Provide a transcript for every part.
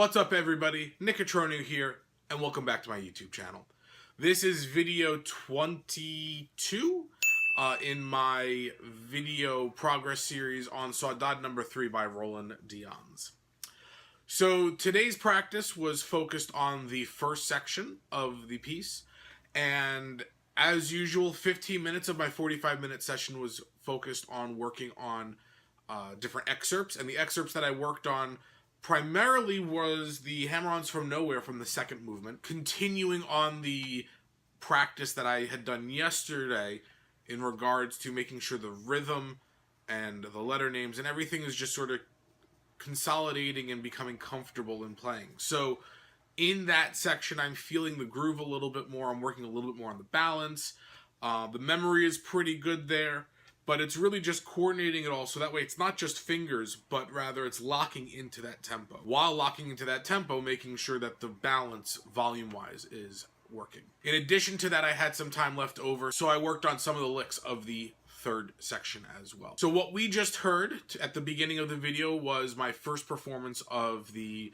What's up everybody, Cutroneo here, and welcome back to my YouTube channel. This is video 22 in my video progress series on Saudade No. 3 by Dyens. So today's practice was focused on the first section of the piece, and as usual, 15 minutes of my 45-minute session was focused on working on different excerpts, and the excerpts that I worked on primarily was the hammer-ons from nowhere from the second movement, continuing on the practice that I had done yesterday in regards to making sure the rhythm and the letter names and everything is just sort of consolidating and becoming comfortable in playing. So in that section, I'm feeling the groove a little bit more. I'm working a little bit more on the balance. The memory is pretty good there. But it's really just coordinating it all, so that way it's not just fingers, but rather it's locking into that tempo. While locking into that tempo, making sure that the balance, volume-wise, is working. In addition to that, I had some time left over, so I worked on some of the licks of the third section as well. So what we just heard at the beginning of the video was my first performance of the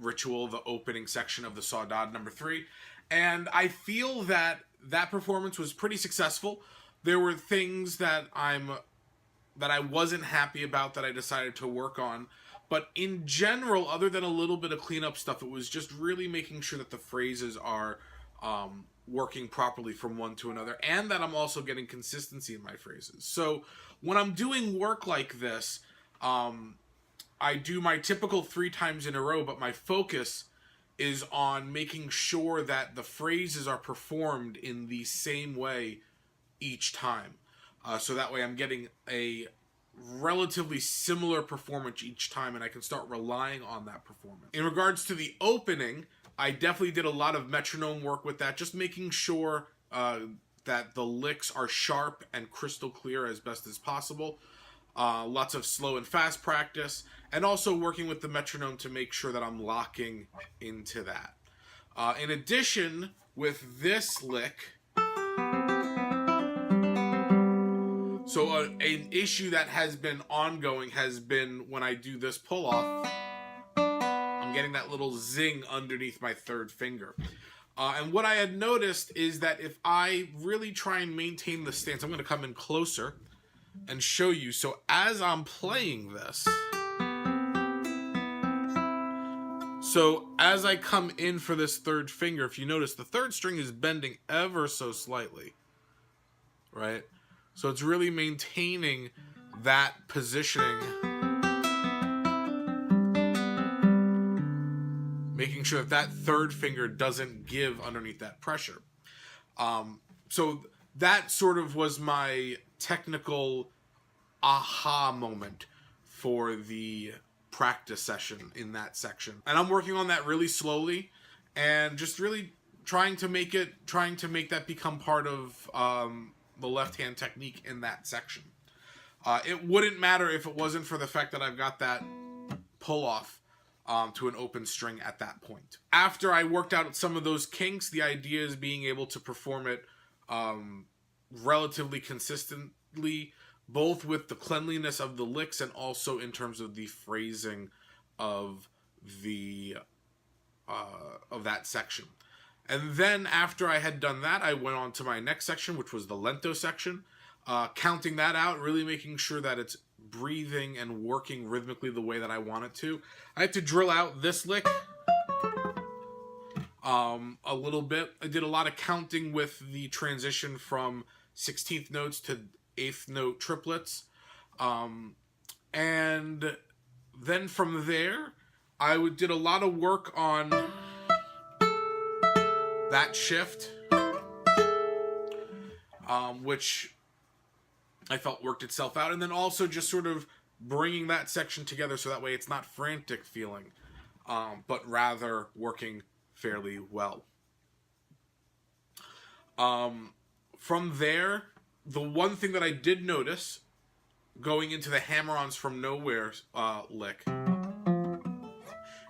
ritual, the opening section of the Saudade No. 3, and I feel that that performance was pretty successful. There were things that I wasn't happy about that I decided to work on. But in general, other than a little bit of cleanup stuff, it was just really making sure that the phrases are working properly from one to another, and that I'm also getting consistency in my phrases. So when I'm doing work like this, I do my typical 3 times in a row, but my focus is on making sure that the phrases are performed in the same way each time, so that way I'm getting a relatively similar performance each time, and I can start relying on that performance. In regards to the opening, I definitely did a lot of metronome work with that, just making sure that the licks are sharp and crystal clear as best as possible. Lots of slow and fast practice, and also working with the metronome to make sure that I'm locking into that. In addition, with this lick, so an issue that has been ongoing has been when I do this pull-off, I'm getting that little zing underneath my third finger. And what I had noticed is that if I really try and maintain the stance, I'm going to come in closer and show you. So as I'm playing this, so as I come in for this third finger, if you notice, the third string is bending ever so slightly, right? So it's really maintaining that positioning, making sure that that third finger doesn't give underneath that pressure. So that sort of was my technical aha moment for the practice session in that section. And I'm working on that really slowly and just really trying to make that become part of the left-hand technique in that section. It wouldn't matter if it wasn't for the fact that I've got that pull-off to an open string at that point. After I worked out some of those kinks, the idea is being able to perform it relatively consistently, both with the cleanliness of the licks and also in terms of the phrasing of the of that section. And then after I had done that, I went on to my next section, which was the lento section, counting that out, really making sure that it's breathing and working rhythmically the way that I want it to. I had to drill out this lick a little bit. I did a lot of counting with the transition from 16th notes to 8th note triplets. And then from there, I did a lot of work on that shift, which I felt worked itself out, and then also just sort of bringing that section together so that way it's not frantic feeling, but rather working fairly well. From there, the one thing that I did notice going into the hammer-ons from nowhere lick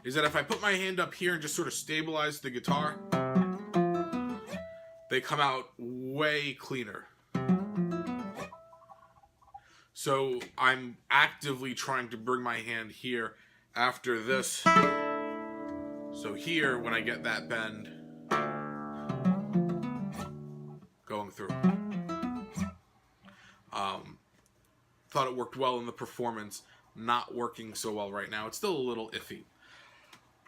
is that if I put my hand up here and just sort of stabilize the guitar, they come out way cleaner. So I'm actively trying to bring my hand here after this So here, when I get that bend going through, thought it worked well in the performance, not working so well right now. It's still a little iffy.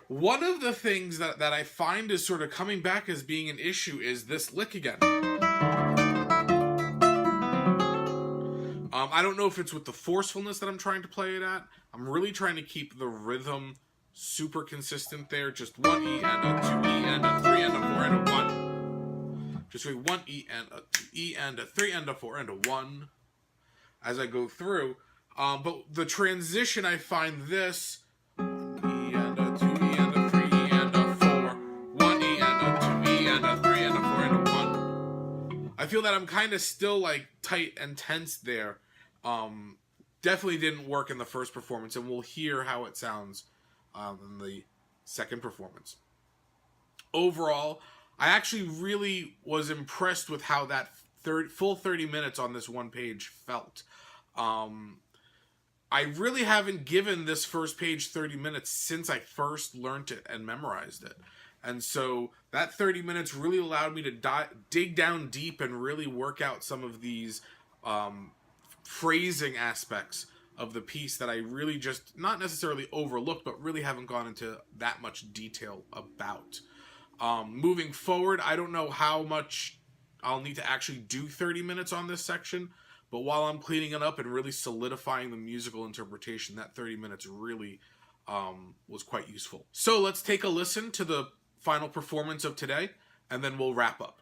One of the things that I find is sort of coming back as being an issue is this lick again. I don't know if it's with the forcefulness that I'm trying to play it at. I'm really trying to keep the rhythm super consistent there. Just 1 E and a 2 E and a 3 and a 4 and a 1. Just really 1 E and a 2 E and a 3 and a 4 and a 1 as I go through. But the transition, I find this 1 E and a 2 E and a 3 E and a 4, 1 E and a 2 E and a 3 and a 4 and a 1. I feel that I'm kind of still like tight and tense there. Definitely didn't work in the first performance, and we'll hear how it sounds in the second performance. Overall, I actually really was impressed with how that full 30 minutes on this one page felt. I really haven't given this first page 30 minutes since I first learned it and memorized it. And so that 30 minutes really allowed me to dig down deep and really work out some of these phrasing aspects of the piece that I really just not necessarily overlooked, but really haven't gone into that much detail about. Moving forward, I don't know how much I'll need to actually do 30 minutes on this section, but while I'm cleaning it up and really solidifying the musical interpretation, that 30 minutes really was quite useful. So let's take a listen to the final performance of today, and then we'll wrap up.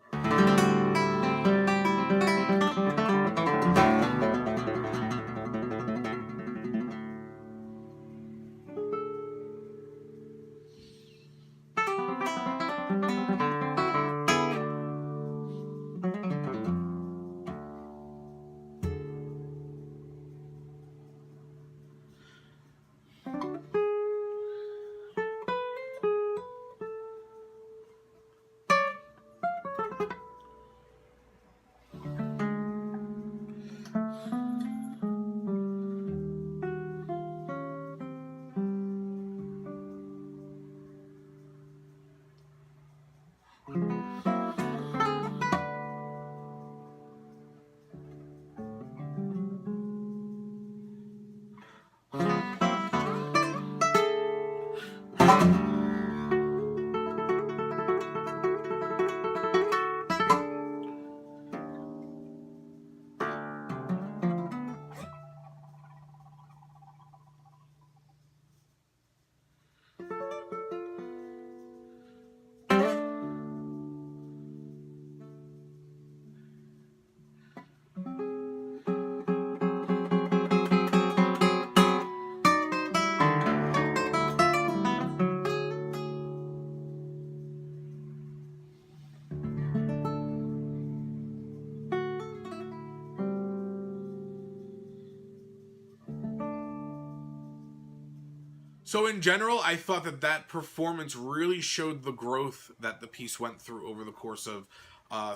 So in general, I thought that performance really showed the growth that the piece went through over the course of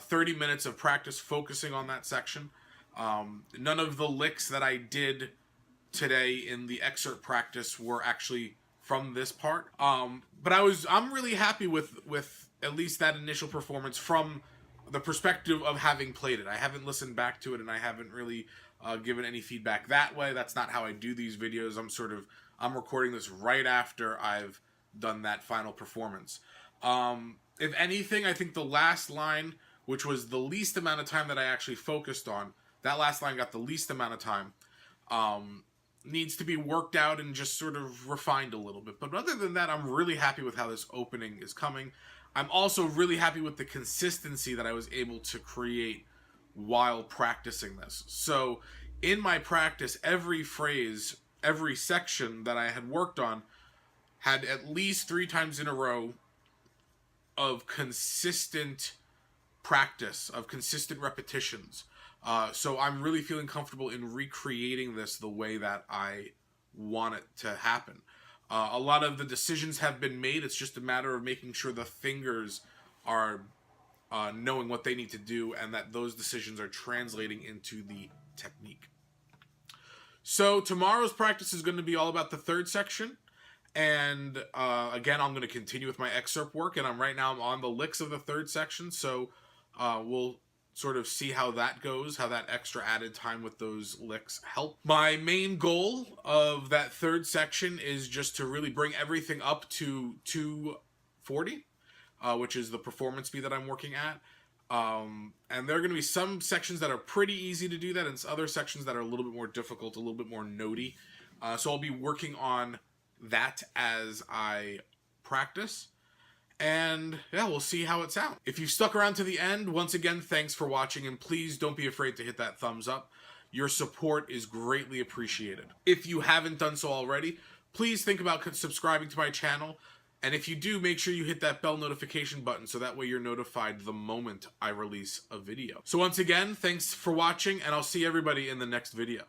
30 minutes of practice focusing on that section. None of the licks that I did today in the excerpt practice were actually from this part. But I'm really happy with at least that initial performance from the perspective of having played it. I haven't listened back to it, and I haven't really given any feedback that way. That's not how I do these videos. I'm recording this right after I've done that final performance. If anything, I think the last line, which was the least amount of time that I actually focused on, that last line got the least amount of time, needs to be worked out and just sort of refined a little bit. But other than that, I'm really happy with how this opening is coming. I'm also really happy with the consistency that I was able to create while practicing this. So in my practice, every phrase, every section that I had worked on had at least 3 times in a row of consistent practice, of consistent repetitions. So I'm really feeling comfortable in recreating this the way that I want it to happen. A lot of the decisions have been made. It's just a matter of making sure the fingers are knowing what they need to do, and that those decisions are translating into the technique. So tomorrow's practice is going to be all about the third section, And again, I'm going to continue with my excerpt work, and right now I'm on the licks of the third section, so we'll sort of see how that goes, how that extra added time with those licks help. My main goal of that third section is just to really bring everything up to 240, which is the performance speed that I'm working at. And there are going to be some sections that are pretty easy to do that, and other sections that are a little bit more difficult, a little bit more notey. So I'll be working on that as I practice. And yeah, we'll see how it sounds. If you've stuck around to the end, once again, thanks for watching, and please don't be afraid to hit that thumbs up. Your support is greatly appreciated. If you haven't done so already, please think about subscribing to my channel. And if you do, make sure you hit that bell notification button so that way you're notified the moment I release a video. So once again, thanks for watching, and I'll see everybody in the next video.